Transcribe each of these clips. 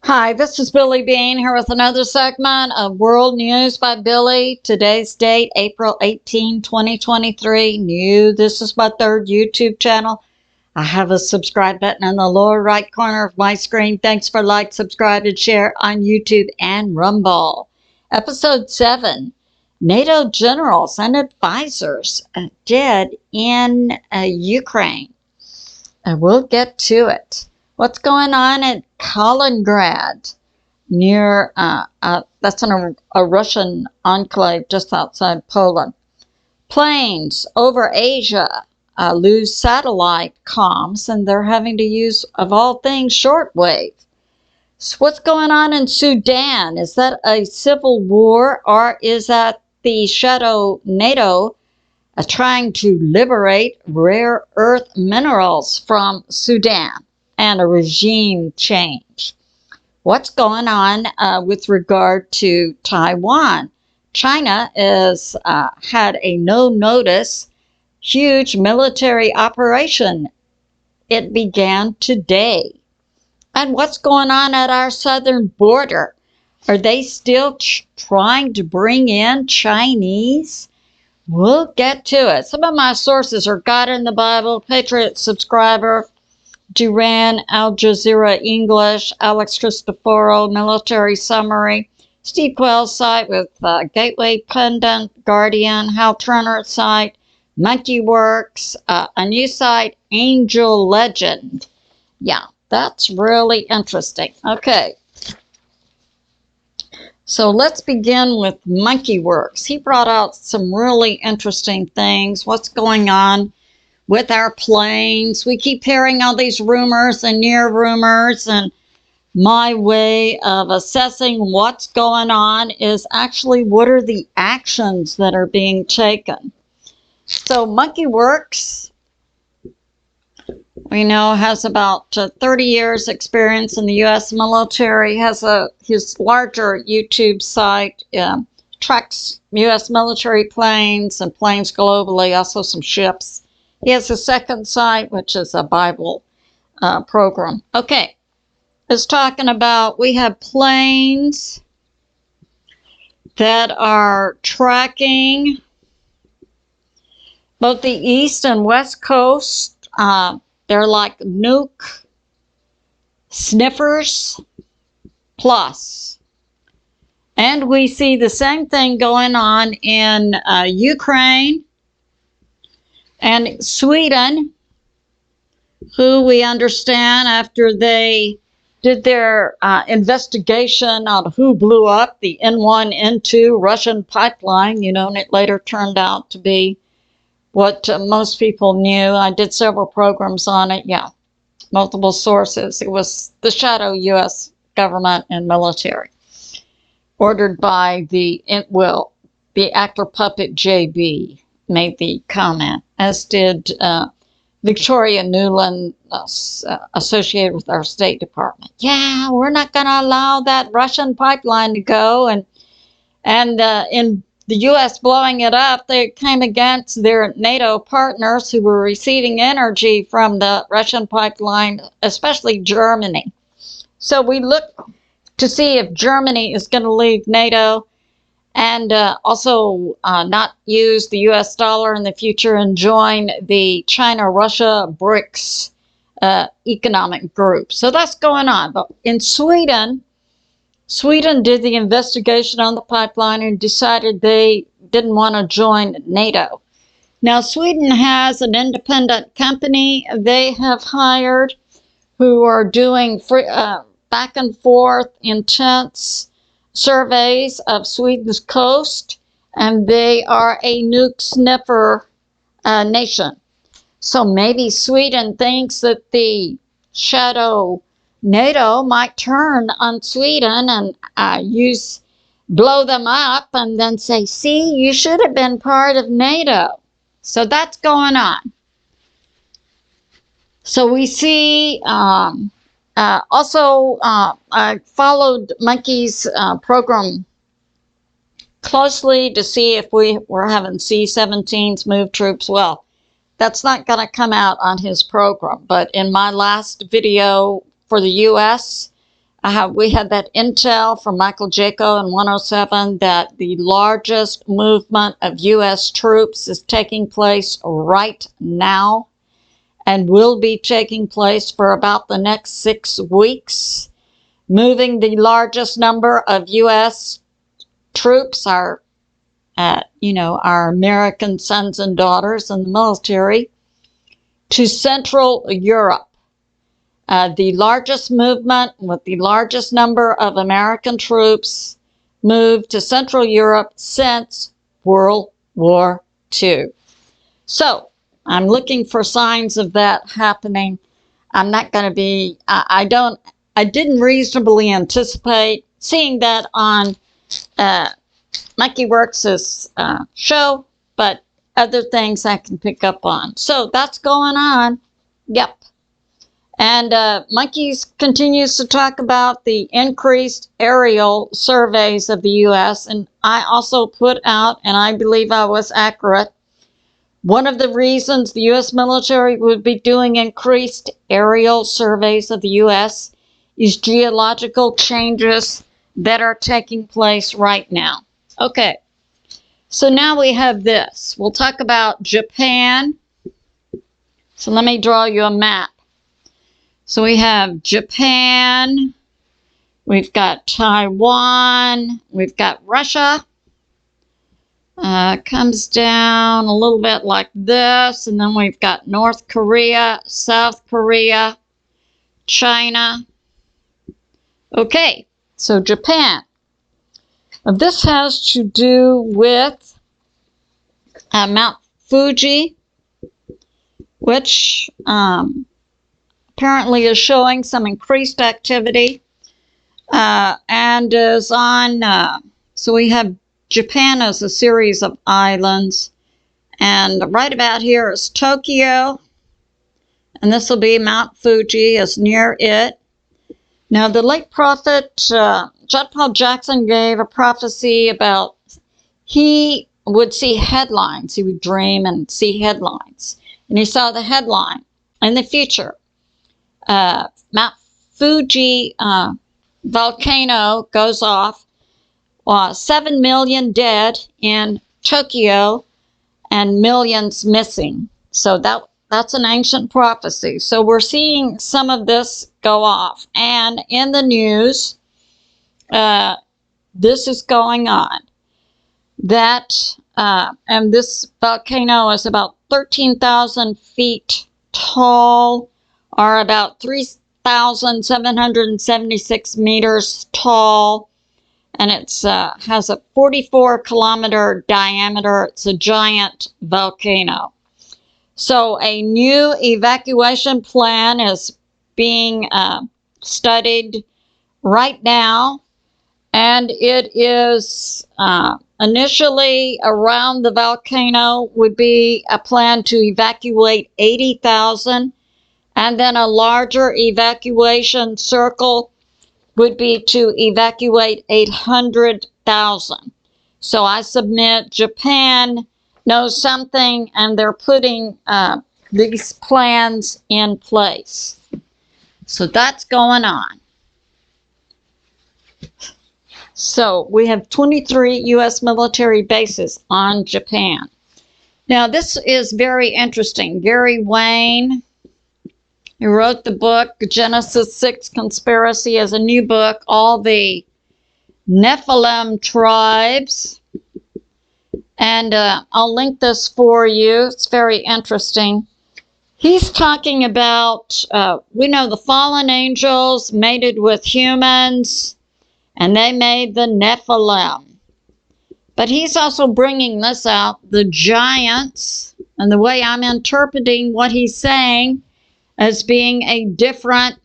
Hi, this is Billie Beene here with another segment of World News by Billie. Today's date, April 18, 2023. This is my third YouTube channel. I have a subscribe button in the lower right corner of my screen. Thanks for like, subscribe, and share on YouTube and Rumble. Episode 7, NATO generals and advisors dead in Ukraine. We'll get to it. What's going on at Kaliningrad near, that's in a Russian enclave just outside Poland. Planes over Asia lose satellite comms, and they're having to use, of all things, shortwave. So what's going on in Sudan? Is that a civil war, or is that the shadow NATO trying to liberate rare earth minerals from Sudan and a regime change? What's going on with regard to Taiwan? China has had a no-notice, huge military operation. It began today. And what's going on at our southern border? Are they still trying to bring in Chinese? We'll get to it. Some of my sources are God in the Bible, Patriot Subscriber, Duran, Al Jazeera English, A Christoferou, Military Summary, Steve Quayle's site with Gateway Pundit, Guardian, Hal Turner's site, Monkey Werx, a new site, Angelegend. Yeah, that's really interesting. Okay. So let's begin with Monkey Werx. He brought out some really interesting things. What's going on with our planes? We keep hearing all these rumors and near rumors, and my way of assessing what's going on is actually what are the actions that are being taken. So Monkey Werx, we know, has about 30 years experience in the U.S. military, has his larger YouTube site, tracks U.S. military planes and planes globally, also some ships. He has a second site, which is a Bible program. Okay, it's talking about we have planes that are tracking both the east and west coast. They're like nuke sniffers plus. And we see the same thing going on in Ukraine and Sweden, who we understand after they did their investigation on who blew up the N1, N2 Russian pipeline, and it later turned out to be what most people knew. I did several programs on it. Yeah, multiple sources. It was the shadow U.S. government and military, ordered by the actor puppet JB made the comment, as did Victoria Nuland, associated with our State Department. Yeah, we're not going to allow that Russian pipeline to go, and in the U.S. blowing it up, they came against their NATO partners who were receiving energy from the Russian pipeline, especially Germany. So we look to see if Germany is going to leave NATO and also not use the U.S. dollar in the future and join the China-Russia BRICS economic group. So that's going on. But in Sweden did the investigation on the pipeline and decided they didn't want to join NATO. Now, Sweden has an independent company they have hired who are doing back and forth intense surveys of Sweden's coast, and they are a nuke sniffer nation. So maybe Sweden thinks that the shadow NATO might turn on Sweden and blow them up and then say, see, you should have been part of NATO. So that's going on. So we see, also, I followed Monkey's program closely to see if we were having C-17s move troops. Well, that's not going to come out on his program. But in my last video for the U.S., We had that intel from Michael Jaco in 107 that the largest movement of U.S. troops is taking place right now and will be taking place for about the next 6 weeks. Moving the largest number of U.S. troops, our American sons and daughters in the military, to Central Europe. The largest movement with the largest number of American troops moved to Central Europe since World War II. So I'm looking for signs of that happening. I'm not going to be, I didn't reasonably anticipate seeing that on Monkey Werx's show, but other things I can pick up on. So that's going on. Yep. And Monkeys continues to talk about the increased aerial surveys of the U.S. And I also put out, and I believe I was accurate, one of the reasons the U.S. military would be doing increased aerial surveys of the U.S. is geological changes that are taking place right now. Okay, so now we have this. We'll talk about Japan. So let me draw you a map. So we have Japan, we've got Taiwan, we've got Russia. Comes down a little bit like this, and then we've got North Korea, South Korea, China. Okay, so Japan. This has to do with Mount Fuji, which apparently is showing some increased activity and is on, so we have Japan as a series of islands, and right about here is Tokyo, and this will be Mount Fuji is near it. Now the late prophet John Paul Jackson gave a prophecy about he would see headlines. He would dream and see headlines, and he saw the headline in the future. Mount Fuji volcano goes off, 7 million dead in Tokyo and millions missing. So that's an ancient prophecy. So we're seeing some of this go off. And in the news, this is going on. And this volcano is about 13,000 feet tall, or about 3,776 meters tall, and it has a 44-kilometer diameter. It's a giant volcano. So a new evacuation plan is being studied right now, and it is initially around the volcano would be a plan to evacuate 80,000. And then a larger evacuation circle would be to evacuate 800,000. So I submit Japan knows something, and they're putting these plans in place. So that's going on. So we have 23 U.S. military bases on Japan. Now this is very interesting. Gary Wayne, who wrote the book Genesis 6 Conspiracy, as a new book, all the Nephilim tribes. And I'll link this for you. It's very interesting. He's talking about, we know the fallen angels mated with humans, and they made the Nephilim. But he's also bringing this out, the giants, and the way I'm interpreting what he's saying as being a different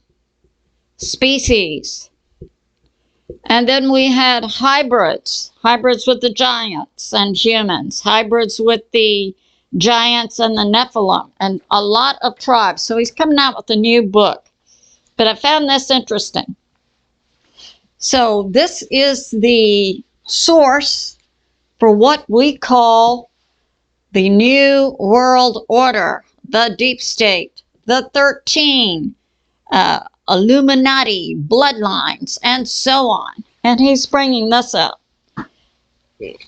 species. And then we had hybrids with the giants and humans, hybrids with the giants and the Nephilim, and a lot of tribes. So he's coming out with a new book. But I found this interesting. So this is the source for what we call the New World Order, the Deep State, the 13, Illuminati, bloodlines, and so on. And he's bringing this up.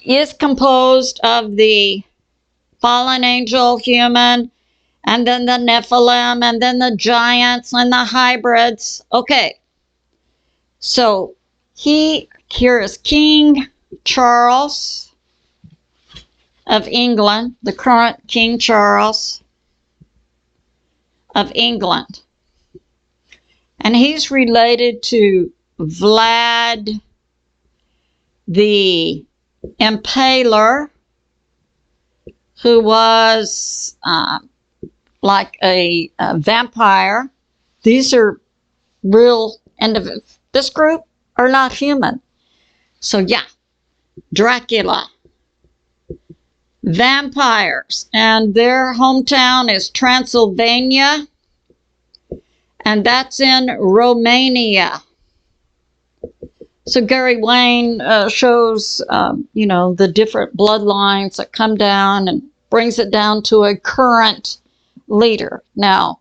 Is composed of the fallen angel human, and then the Nephilim, and then the giants, and the hybrids. Okay. So, here is King Charles of England, the current King Charles of England. And he's related to Vlad the Impaler, who was like a vampire. These are real individuals. This group are not human. So yeah, Dracula. Vampires. And their hometown is Transylvania. And that's in Romania. So Gary Wayne shows, the different bloodlines that come down and brings it down to a current leader. Now,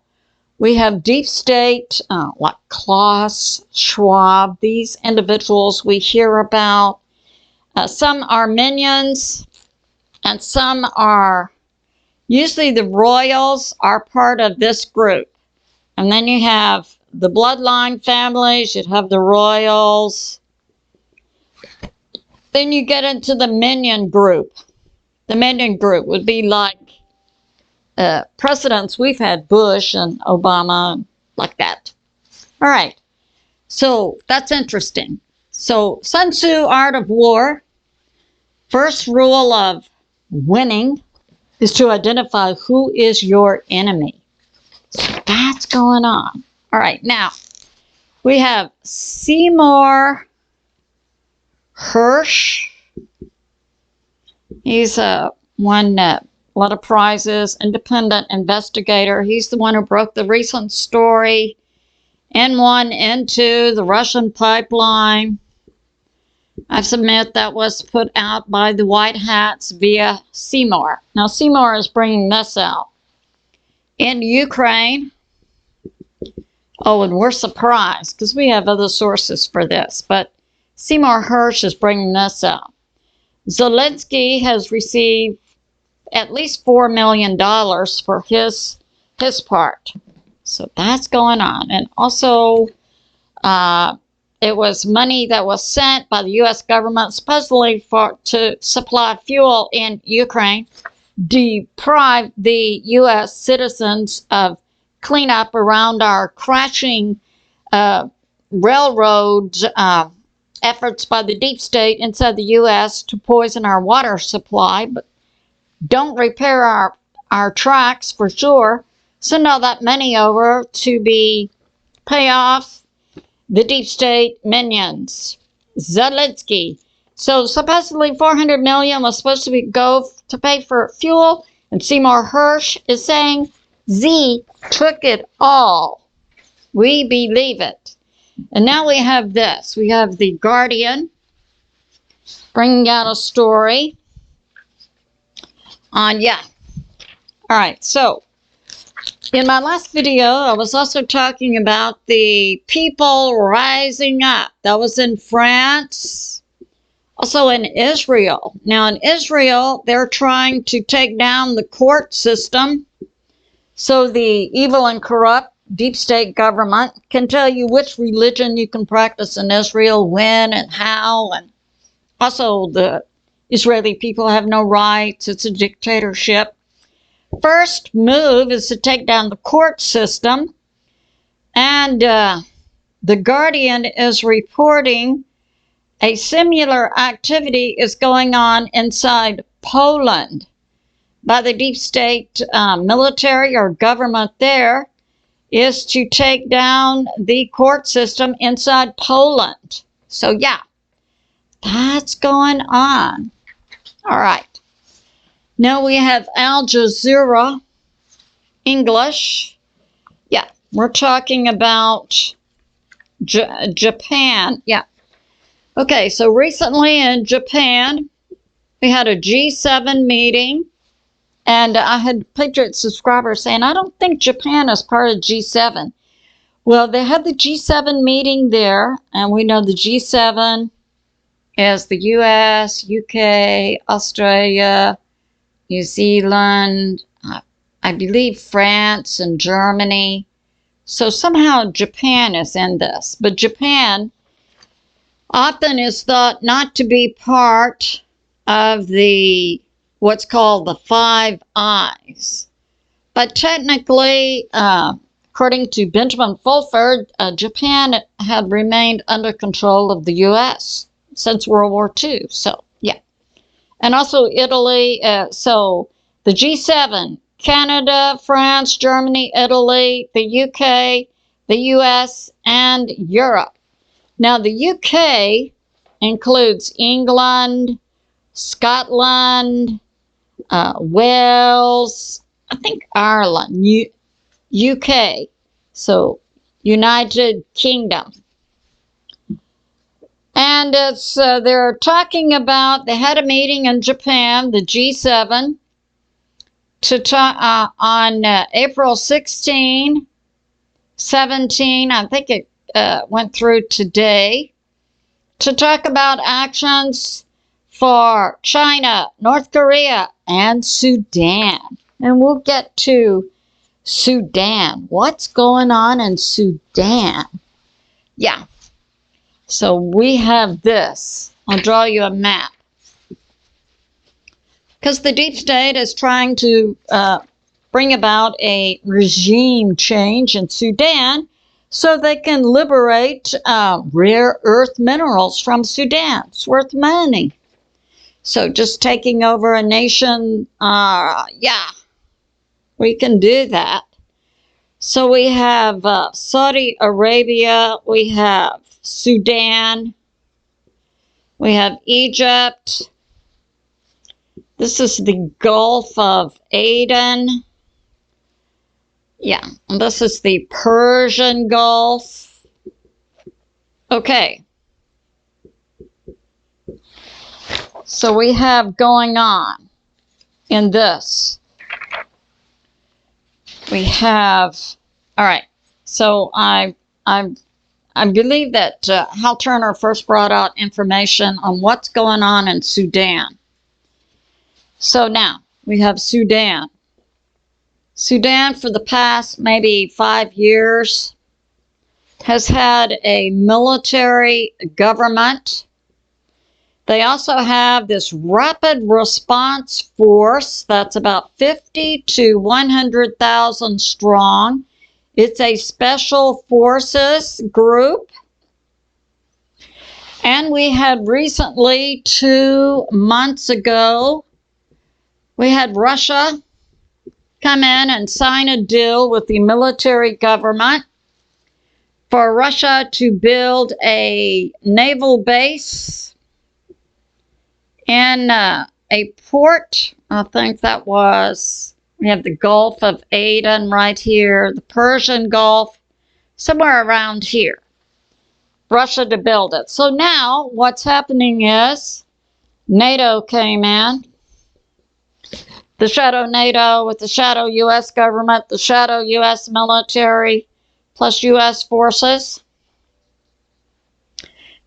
we have deep state, like Klaus Schwab, these individuals we hear about. Some are minions, and some are, usually the royals are part of this group. And then you have the bloodline families, you'd have the royals. Then you get into the minion group. The minion group would be like presidents. We've had Bush and Obama, like that. All right. So that's interesting. So Sun Tzu, Art of War. First rule of winning is to identify who is your enemy. So that's going on. All right. Now, we have Seymour Hersh. He's won a lot of prizes, independent investigator. He's the one who broke the recent story, N1, N2, the Russian pipeline. I submit that was put out by the White Hats via Seymour. Now, Seymour is bringing this out. In Ukraine, oh, and we're surprised because we have other sources for this, but Seymour Hersh is bringing this out. Zelensky has received at least $4 million for his part. So that's going on. And also, it was money that was sent by the U.S. government supposedly to supply fuel in Ukraine, deprived the U.S. citizens of cleanup around our crashing railroads, efforts by the deep state inside the U.S. to poison our water supply, but don't repair our tracks for sure. Send all that money over to pay off the deep state minions. Zelensky. So supposedly $400 million was supposed to go to pay for fuel, and Seymour Hersh is saying Z took it all. We believe it. And now we have this. We have the Guardian bringing out a story on, All right, so in my last video, I was also talking about the people rising up. That was in France, also in Israel. Now, in Israel, they're trying to take down the court system so the evil and corrupt deep state government can tell you which religion you can practice in Israel, when and how. And also, the Israeli people have no rights. It's a dictatorship. First move is to take down the court system. And the Guardian is reporting a similar activity is going on inside Poland by the deep state military or government there, is to take down the court system inside Poland. So that's going on. All right. Now we have Al Jazeera English. We're talking about Japan. Okay, so recently in Japan, we had a G7 meeting. And I had Patriot subscribers saying, I don't think Japan is part of G7. Well, they had the G7 meeting there, and we know the G7 is the US, UK, Australia, New Zealand, I believe France and Germany. So somehow Japan is in this. But Japan often is thought not to be part of the what's called the Five Eyes. But technically, according to Benjamin Fulford, Japan had remained under control of the U.S. since World War II. So, yeah. And also Italy. So the G7, Canada, France, Germany, Italy, the UK, the US, and Europe. Now, the UK includes England, Scotland, Wales, I think Ireland, UK, so United Kingdom. And it's they're talking about, they had a meeting in Japan, the G7, to talk on April 16, 17, I think it went through today, to talk about actions for China, North Korea, and Sudan. And we'll get to Sudan. What's going on in Sudan? Yeah. So we have this. I'll draw you a map. Because the deep state is trying to bring about a regime change in Sudan so they can liberate rare earth minerals from Sudan. It's worth money. So just taking over a nation, yeah, we can do that. So we have Saudi Arabia, we have Sudan, we have Egypt. This is the Gulf of Aden. Yeah, and this is the Persian Gulf. Okay. So we have going on in this. We have, all right. So I believe that Hal Turner first brought out information on what's going on in Sudan. So now we have Sudan. Sudan for the past maybe 5 years has had a military government. They also have this rapid response force that's about 50 to 100,000 strong. It's a special forces group. And we had recently, 2 months ago, we had Russia come in and sign a deal with the military government for Russia to build a naval base in a port. I think that was, we have the Gulf of Aden right here, the Persian Gulf, somewhere around here. Russia to build it. So now what's happening is NATO came in. The shadow NATO with the shadow U.S. government, the shadow U.S. military, plus U.S. forces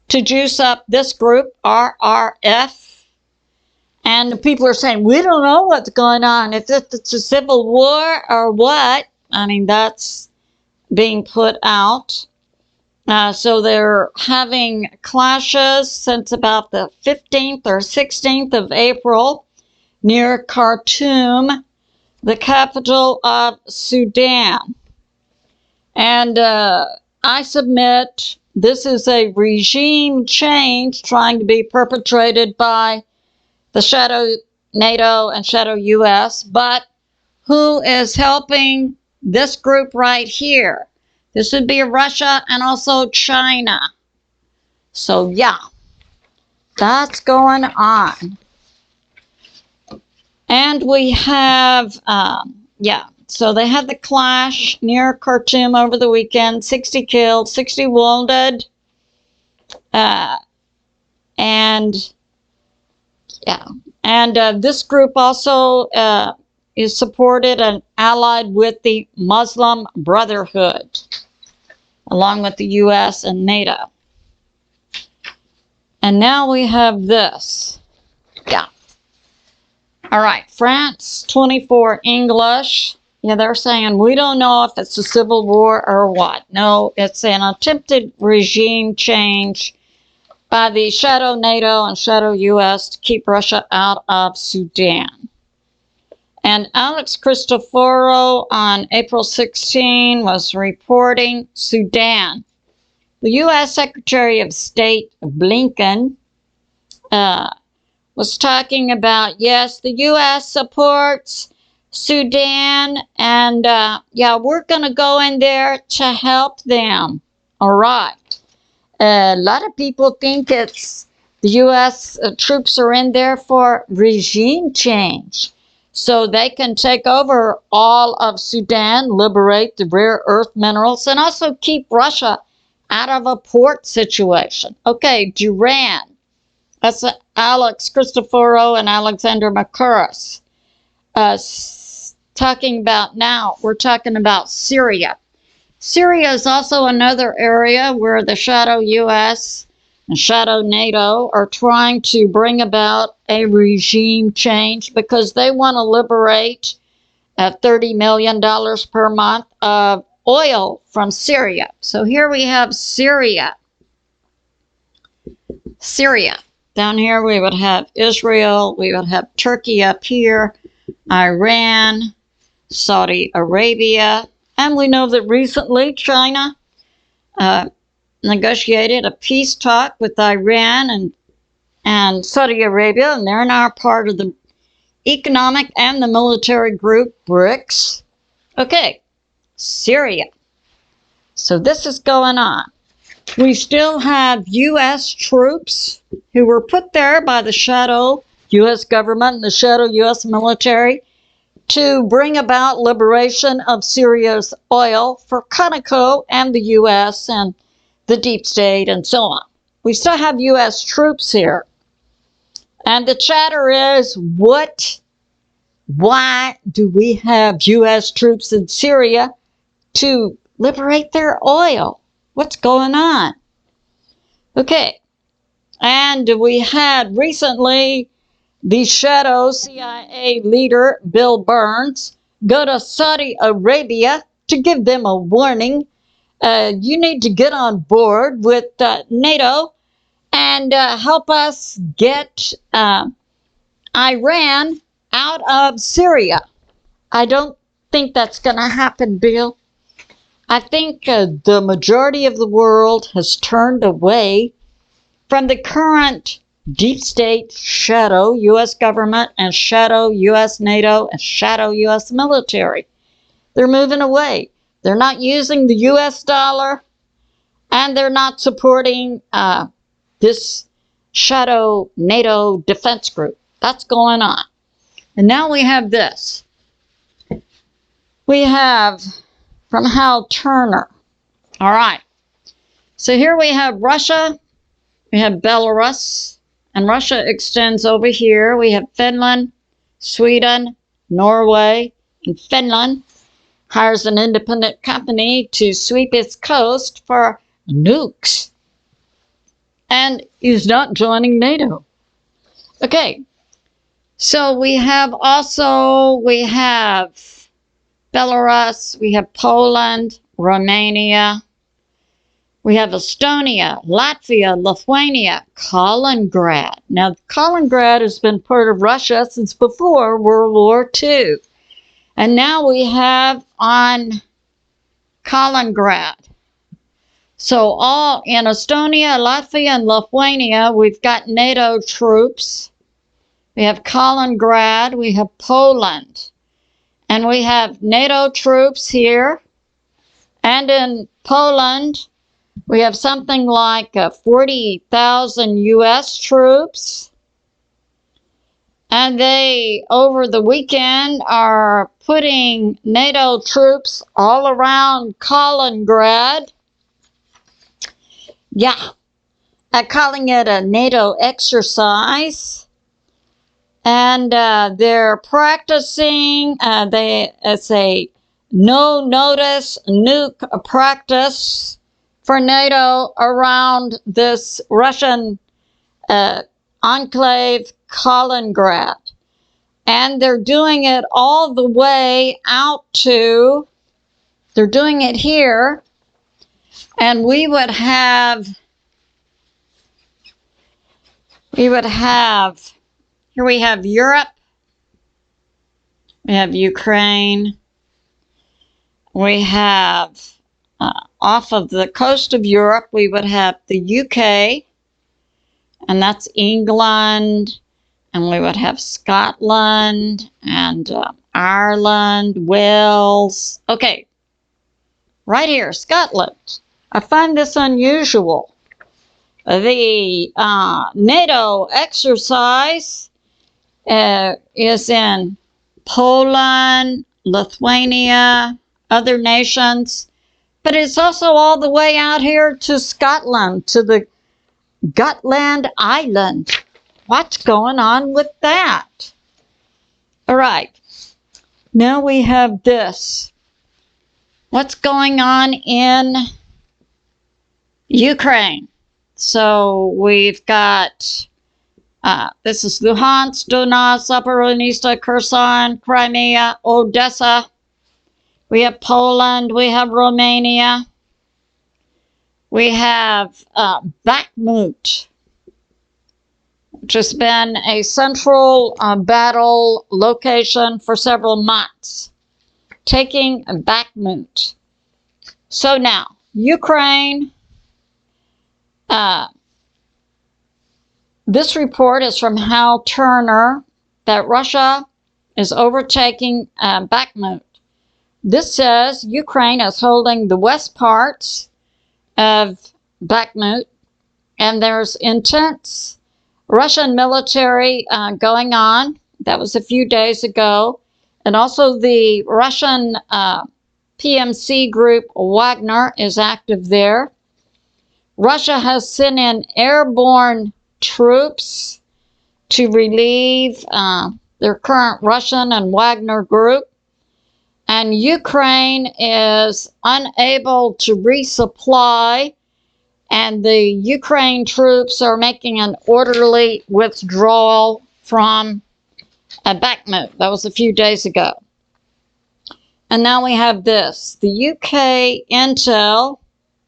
to juice up this group, RRF. And the people are saying, we don't know what's going on. If it's a civil war or what. I mean, that's being put out. So they're having clashes since about the 15th or 16th of April. Near Khartoum, the capital of Sudan. And I submit this is a regime change trying to be perpetrated by the shadow NATO and shadow US, but who is helping this group right here? This would be Russia and also China. So yeah, that's going on. And we have, yeah, so they had the clash near Khartoum over the weekend, 60 killed, 60 wounded. And, yeah, and this group also is supported and allied with the Muslim Brotherhood. along with the U.S. and NATO. And now we have this. Yeah. All right, France 24 English. Yeah, they're saying we don't know if it's a civil war or what. No, it's an attempted regime change by the shadow NATO and shadow U.S. to keep Russia out of Sudan. And A Christoferou on April 16 was reporting Sudan. The U.S. Secretary of State Blinken was talking about, yes, the U.S. supports Sudan, and yeah, we're going to go in there to help them. All right. A lot of people think it's the U.S. Troops are in there for regime change, so they can take over all of Sudan, liberate the rare earth minerals, and also keep Russia out of a port situation. Okay, Duran. That's A Christoferou and Alexander Makuras. Talking about now, we're talking about Syria. Syria is also another area where the shadow U.S. and shadow NATO are trying to bring about a regime change because they want to liberate $30 million per month of oil from Syria. So here we have Syria. Syria. Down here we would have Israel, we would have Turkey up here, Iran, Saudi Arabia, and we know that recently China negotiated a peace talk with Iran and Saudi Arabia, and they're now part of the economic and the military group BRICS. Okay, Syria. So this is going on. We still have U.S. troops who were put there by the shadow U.S. government and the shadow U.S. military to bring about liberation of Syria's oil for Conoco and the U.S. and the deep state and so on. We still have U.S. troops here. And the chatter is, why do we have U.S. troops in Syria to liberate their oil? What's going on? Okay. And we had recently the shadow CIA leader, Bill Burns, go to Saudi Arabia to give them a warning. You need to get on board with NATO and help us get Iran out of Syria. I don't think that's going to happen, Bill. I think the majority of the world has turned away from the current deep state shadow U.S. government and shadow U.S. NATO and shadow U.S. military. They're moving away. They're not using the U.S. dollar, and they're not supporting this shadow NATO defense group. That's going on. And now we have this. We have from Hal Turner. All right. So here we have Russia. We have Belarus. And Russia extends over here. We have Finland, Sweden, Norway, and Finland hires an independent company to sweep its coast for nukes. And is not joining NATO. Okay. So we have Belarus, we have Poland, Romania, we have Estonia, Latvia, Lithuania, Kaliningrad. Now, Kaliningrad has been part of Russia since before World War II. And now we have on Kaliningrad. So all in Estonia, Latvia, and Lithuania, we've got NATO troops. We have Kaliningrad, we have Poland. And we have NATO troops here. And in Poland, we have something like 40,000 U.S. troops. And they, over the weekend, are putting NATO troops all around Kaliningrad. Yeah, calling it a NATO exercise. And they're practicing, it's a no-notice nuke practice for NATO around this Russian enclave, Kaliningrad. And they're doing it all the way out to, they're doing it here, and we would have, here we have Europe, we have Ukraine, we have off of the coast of Europe, we would have the UK, and that's England, and we would have Scotland, and Ireland, Wales. Okay, right here, Scotland. I find this unusual. The NATO exercise is in Poland, Lithuania, other nations, but it's also all the way out here to Scotland, to the Gotland Island. What's going on with that? All right, now we have this. What's going on in Ukraine? So we've got, this is Luhansk, Donetsk, Zaporizhzhia, Kherson, Crimea, Odessa. We have Poland, we have Romania. We have Bakhmut, which has been a central battle location for several months, taking Bakhmut. So now, Ukraine, this report is from Hal Turner, that Russia is overtaking Bakhmut. This says Ukraine is holding the west parts of Bakhmut, and there's intense Russian military going on. That was a few days ago. And also the Russian PMC group Wagner is active there. Russia has sent in airborne troops to relieve their current Russian and Wagner group. And Ukraine is unable to resupply, and the Ukraine troops are making an orderly withdrawal from Bakhmut. That was a few days ago. And now we have this. The UK intel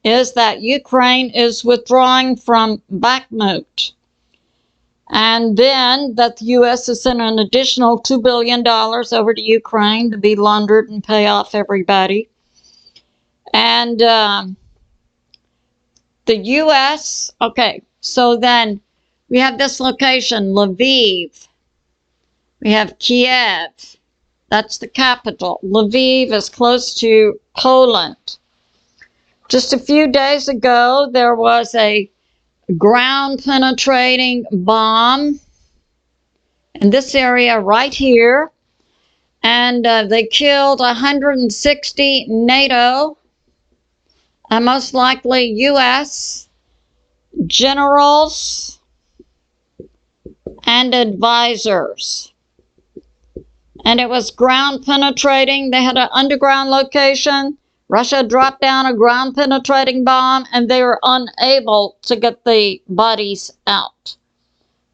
is that Ukraine is withdrawing from Bakhmut. And then that the U.S. has sent an additional $2 billion over to Ukraine to be laundered and pay off everybody. And the U.S., okay, so then we have this location, Lviv. We have Kiev. That's the capital. Lviv is close to Poland. Just a few days ago, there was a ground-penetrating bomb in this area right here, and they killed 160 NATO and most likely U.S. generals and advisors. And it was ground-penetrating. They had an underground location. Russia dropped down a ground-penetrating bomb, and they were unable to get the bodies out.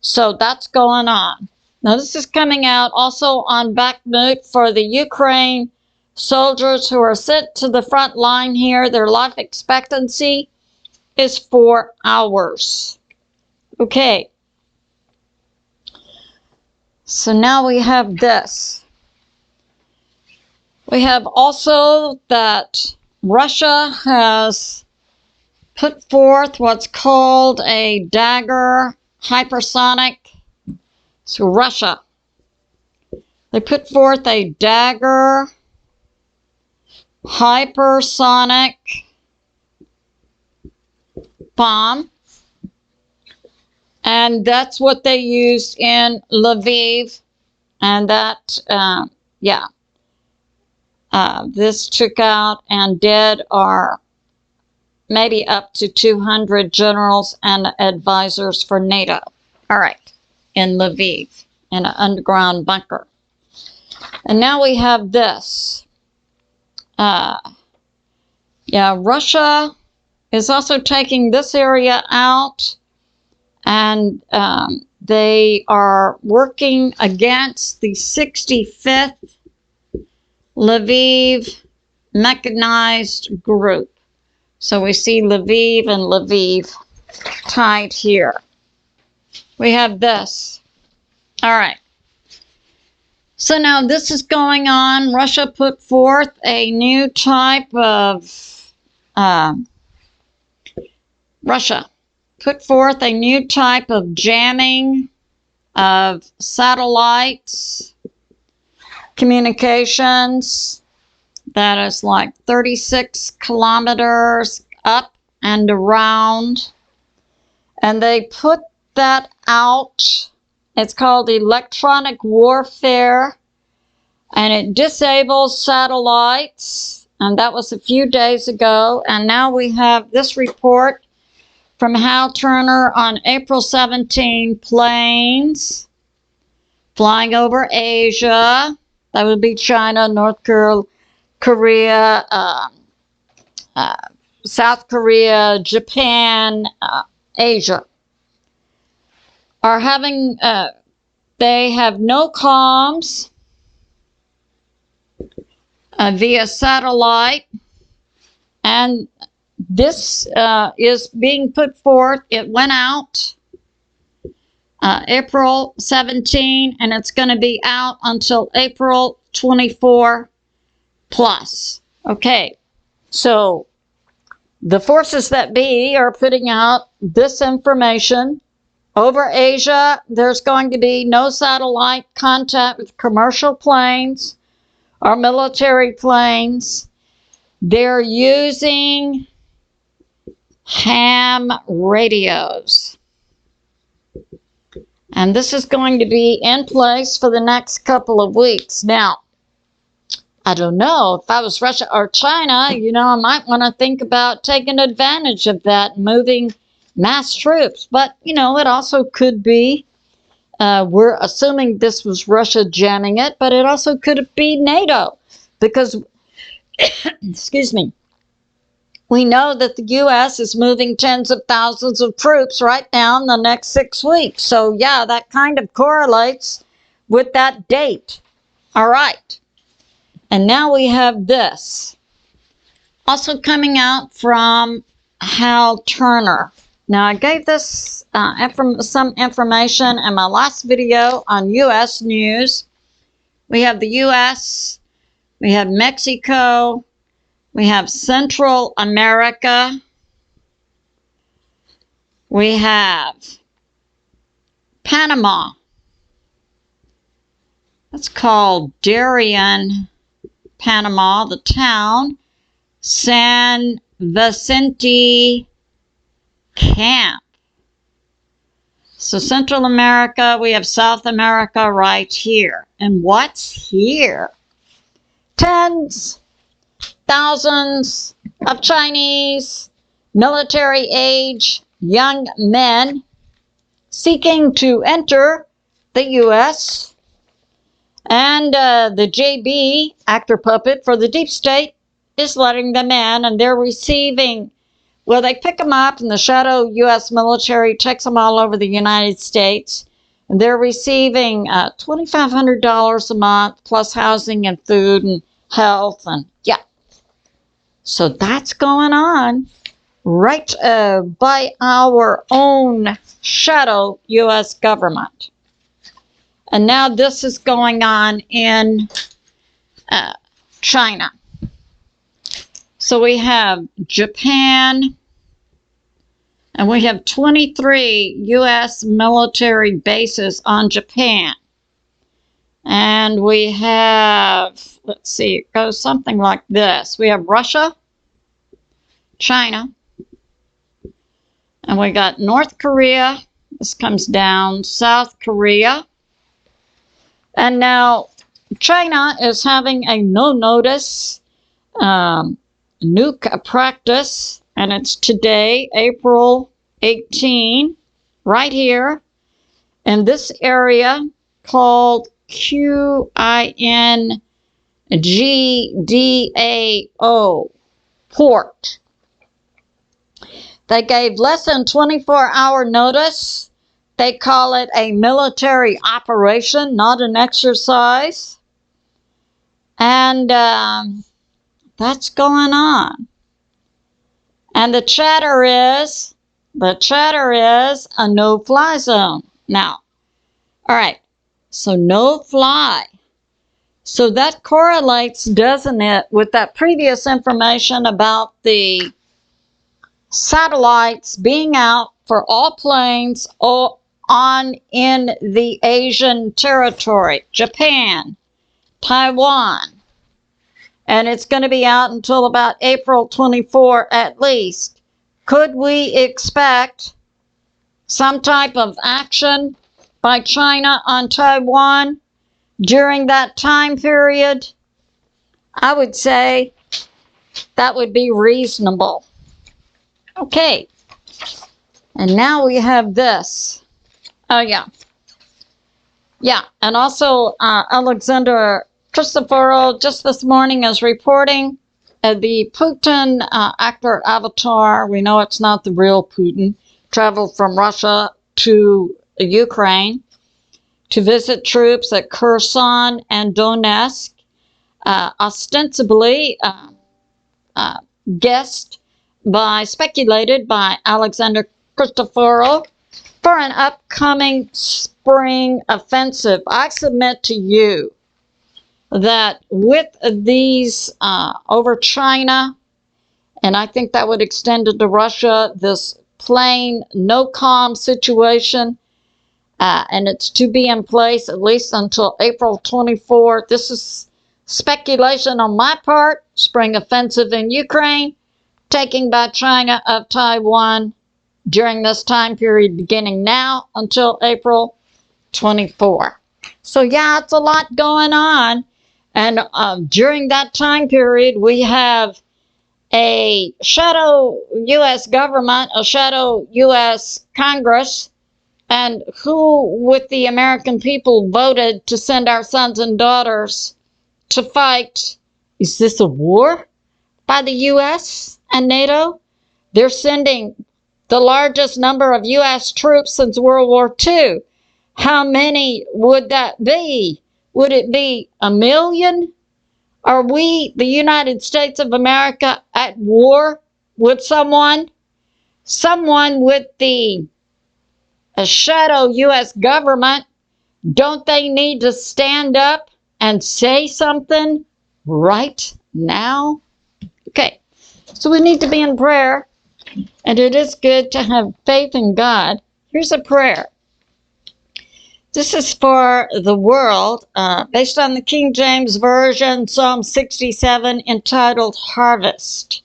So that's going on. Now, this is coming out also on Bakhmut for the Ukraine soldiers who are sent to the front line here. Their life expectancy is 4 hours. Okay. So now we have this. We have also that Russia has put forth what's called a Dagger hypersonic. So Russia, they put forth a Dagger hypersonic bomb. And that's what they used in Lviv. And that, this took out and dead are maybe up to 200 generals and advisors for NATO. All right, in Lviv, in an underground bunker. And now we have this. Russia is also taking this area out, and they are working against the 65th Lviv mechanized group. So we see Lviv and Lviv tied here. We have this. All right. So now this is going on. Russia put forth a new type of jamming of satellites communications that is like 36 kilometers up and around. And they put that out. It's called electronic warfare, and it disables satellites. And that was a few days ago. And now we have this report from Hal Turner on April 17, planes flying over Asia. That would be China, North Korea, South Korea, Japan, Asia, are having, they have no comms via satellite, and this is being put forth. It went out April 17, and it's going to be out until April 24 plus. Okay, so the forces that be are putting out this information. Over Asia, there's going to be no satellite contact with commercial planes or military planes. They're using ham radios. And this is going to be in place for the next couple of weeks. Now, I don't know, if I was Russia or China, you know, I might want to think about taking advantage of that, moving mass troops. But, you know, it also could be, we're assuming this was Russia jamming it, but it also could be NATO. Because, excuse me, we know that the U.S. is moving tens of thousands of troops right now in the next 6 weeks. So, yeah, that kind of correlates with that date. All right. And now we have this. Also coming out from Hal Turner. Now, I gave this some information in my last video on U.S. news. We have the U.S., we have Mexico, we have Central America, we have Panama. That's called Darien, Panama. The town, San Vicente Camp. So Central America, we have South America right here. And what's here? Tens, thousands of Chinese military age young men seeking to enter the U.S. And the JB, actor puppet for the deep state, is letting them in, and they're receiving, well, they pick them up, and the shadow U.S. military takes them all over the United States. And they're receiving $2,500 a month, plus housing and food and health, and yeah. So that's going on right by our own shadow U.S. government. And now this is going on in China. So we have Japan, and we have 23 U.S. military bases on Japan. And we have, let's see, it goes something like this. We have Russia, China, and we got North Korea. This comes down, South Korea. And now China is having a no-notice nuke practice, and it's today, April 18, right here in this area called QINGDAO port. They gave less than 24-hour notice. They call it a military operation, not an exercise. And that's going on. And the chatter is a no-fly zone. Now, all right, so no-fly. So that correlates, doesn't it, with that previous information about the satellites being out for all planes on in the Asian territory, Japan, Taiwan. And it's going to be out until about April 24 at least. Could we expect some type of action by China on Taiwan during that time period? I would say that would be reasonable. Okay, and now we have this. Oh, yeah. Yeah, and also Alexander Christoferou just this morning is reporting the Putin actor avatar. We know it's not the real Putin. Traveled from Russia to Ukraine to visit troops at Kherson and Donetsk, ostensibly speculated by Alexander Christoferou for an upcoming spring offensive. I submit to you that with these over China, and I think that would extend into Russia, this plain no calm situation, and it's to be in place at least until April 24th. This is speculation on my part. Spring offensive in Ukraine, taking by China of Taiwan during this time period beginning now until April 24. So yeah, it's a lot going on. And during that time period, we have a shadow U.S. government, a shadow U.S. Congress, and who with the American people voted to send our sons and daughters to fight. Is this a war by the U.S. and NATO? They're sending the largest number of U.S. troops since World War II. How many would that be? Would it be 1 million? Are we, the United States of America, at war with someone? Someone with a shadow U.S. government? Don't they need to stand up and say something right now? Okay, so we need to be in prayer, and it is good to have faith in God. Here's a prayer. This is for the world, based on the King James Version, Psalm 67, entitled Harvest.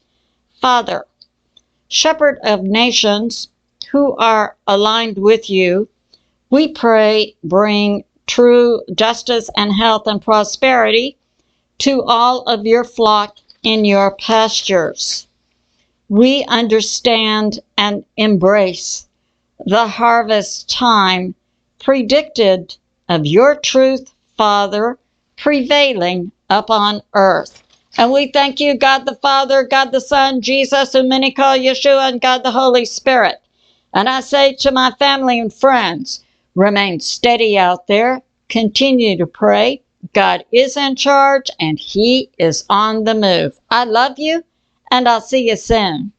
Father, Shepherd of nations who are aligned with you, we pray bring true justice and health and prosperity to all of your flock in your pastures. We understand and embrace the harvest time predicted of your truth, Father, prevailing upon earth. And we thank you, God the Father, God the Son, Jesus, whom many call Yeshua, and God the Holy Spirit. And I say to my family and friends, remain steady out there, continue to pray. God is in charge, and He is on the move. I love you, and I'll see you soon.